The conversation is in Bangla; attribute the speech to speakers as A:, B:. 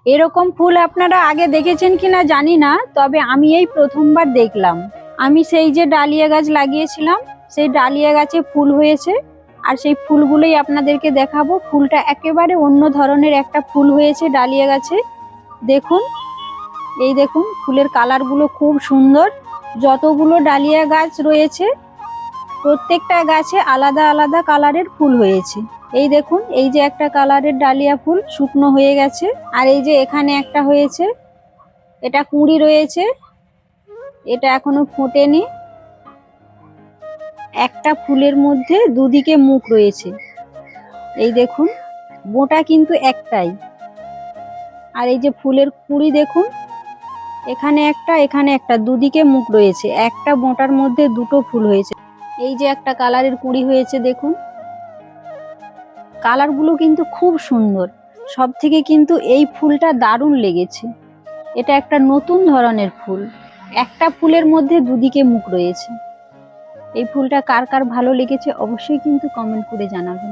A: এরকম ফুল আপনারা আগে দেখেছেন কিনা জানি না, তবে আমি এই প্রথমবার দেখলাম। আমি সেই যে ডালিয়া গাছ লাগিয়েছিলাম, সেই ডালিয়া গাছে ফুল হয়েছে, আর সেই ফুলগুলোই আপনাদেরকে দেখাবো। ফুলটা একেবারে অন্য ধরনের একটা ফুল হয়েছে ডালিয়া গাছে। দেখুন, এই দেখুন ফুলের কালারগুলো খুব সুন্দর। যতগুলো ডালিয়া গাছ রয়েছে প্রত্যেকটা গাছে আলাদা আলাদা কালারের ফুল হয়েছে। এই দেখুন, এই যে একটা কালারের ডালিয়া ফুল শুকনো হয়ে গেছে, আর এই যে এখানে একটা হয়েছে, এটা কুঁড়ি রয়েছে, এটা এখনো ফোটেনি। একটা ফুলের মধ্যে দুদিকে মুখ রয়েছে। এই দেখুন, বোঁটা কিন্তু একটাই। আর এই যে ফুলের কুঁড়ি দেখুন, এখানে একটা এখানে একটা, দুদিকে মুখ রয়েছে। একটা বোঁটার মধ্যে দুটো ফুল হয়েছে। এই যে একটা কালারের কুঁড়ি হয়েছে দেখুন, কালারগুলো কিন্তু খুব সুন্দর। সব থেকে কিন্তু এই ফুলটা দারুণ লেগেছে। এটা একটা নতুন ধরনের ফুল, একটা ফুলের মধ্যে দুদিকে মুখ রয়েছে। এই ফুলটা কার কার ভালো লেগেছে অবশ্যই কিন্তু কমেন্ট করে জানাবেন।